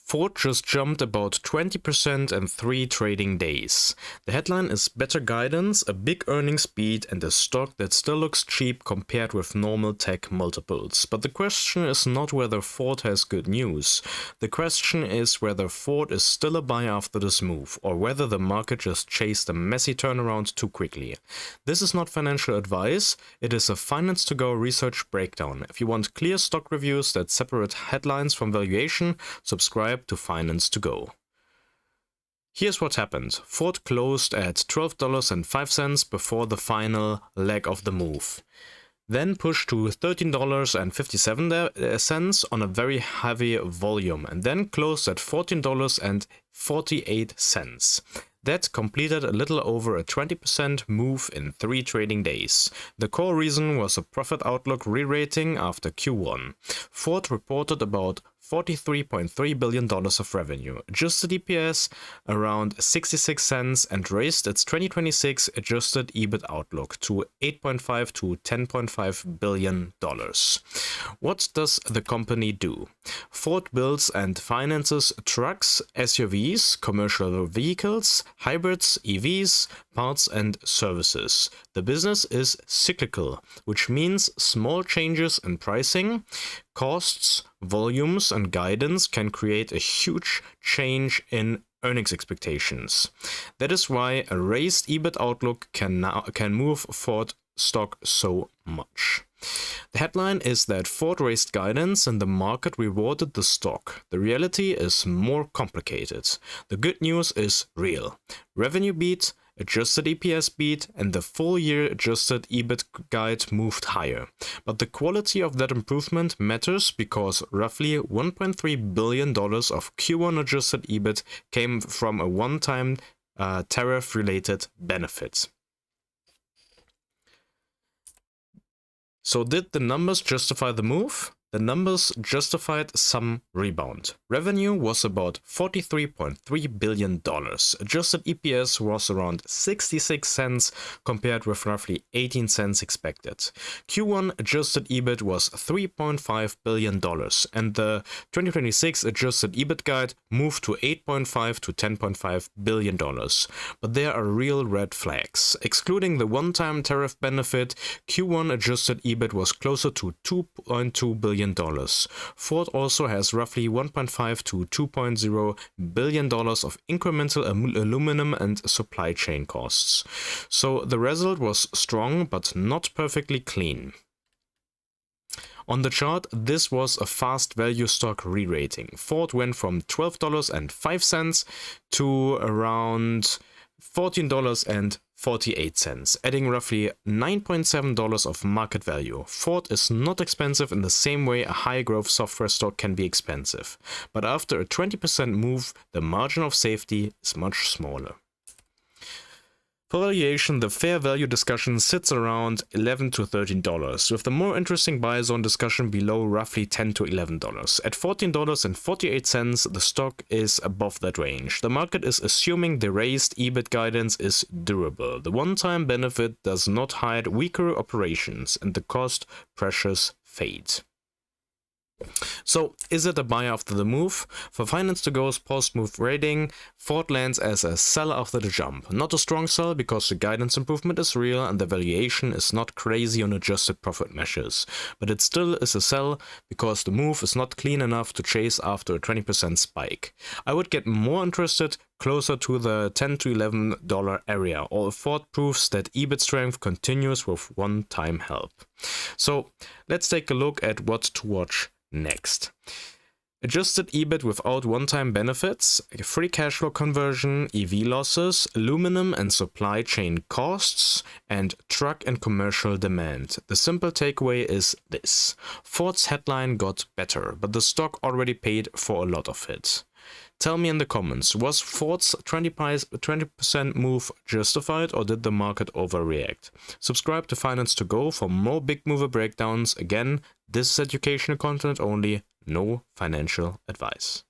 Ford just jumped about 20% in 3 trading days. The headline is better guidance, a big earnings beat, and a stock that still looks cheap compared with normal tech multiples. But the question is not whether Ford has good news. The question is whether Ford is still a buy after this move, or whether the market just chased a messy turnaround too quickly. This is not financial advice, it is a FinanceToGo research breakdown. If you want clear stock reviews that separate headlines from valuation, subscribe to FinanceToGo. Here's what happened. Ford closed at $12.05 before the final leg of the move. Then pushed to $13.57 on a very heavy volume, and then closed at $14.48. That completed a little over a 20% move in 3 trading days. The core reason was a profit outlook re-rating after Q1. Ford reported about $43.3 billion of revenue, adjusted EPS around 66 cents, and raised its 2026 adjusted EBIT outlook to $8.5 to $10.5 billion. What does the company do? Ford builds and finances trucks, SUVs, commercial vehicles, hybrids, EVs, parts and services. The business is cyclical, which means small changes in pricing, costs, volumes and guidance can create a huge change in earnings expectations. That is why a raised EBIT outlook can move Ford stock so much. The headline is that Ford raised guidance and the market rewarded the stock. The reality is more complicated. The good news is real. Revenue beat, adjusted EPS beat, and the full year adjusted EBIT guide moved higher. But the quality of that improvement matters because roughly $1.3 billion of Q1 adjusted EBIT came from a one-time tariff-related benefit. So did the numbers justify the move? The numbers justified some rebound. Revenue was about $43.3 billion. Adjusted EPS was around 66 cents compared with roughly 18 cents expected. Q1 adjusted EBIT was $3.5 billion and the 2026 adjusted EBIT guide moved to $8.5 to $10.5 billion. But there are real red flags. Excluding the one-time tariff benefit, Q1 adjusted EBIT was closer to $2.2 billion. Ford also has roughly $1.5 to $2.0 billion of incremental aluminum and supply chain costs. So the result was strong but not perfectly clean. On the chart, this was a fast value stock re-rating. Ford went from $12.05 to around $14.48, adding roughly $9.7 of market value. Ford is not expensive in the same way a high-growth software stock can be expensive, but after a 20% move, the margin of safety is much smaller. For valuation, the fair value discussion sits around $11 to $13, with the more interesting buy zone discussion below roughly $10 to $11. At $14.48, the stock is above that range. The market is assuming the raised EBIT guidance is durable. The one-time benefit does not hide weaker operations, and the cost pressures fade. So, is it a buy after the move? For FinanceToGo's post-move rating, Ford lands as a sell after the jump. Not a strong sell because the guidance improvement is real and the valuation is not crazy on adjusted profit measures. But it still is a sell because the move is not clean enough to chase after a 20% spike. I would get more interested closer to the $10 to $11 area, or if Ford proves that EBIT strength continues with one-time help. So, let's take a look at what to watch next. Adjusted EBIT without one-time benefits, free cash flow conversion, EV losses, aluminum and supply chain costs, and truck and commercial demand. The simple takeaway is this. Ford's headline got better, but the stock already paid for a lot of it. Tell me in the comments, was Ford's 20% move justified or did the market overreact? Subscribe to FinanceToGo for more big mover breakdowns. Again, this is educational content only, no financial advice.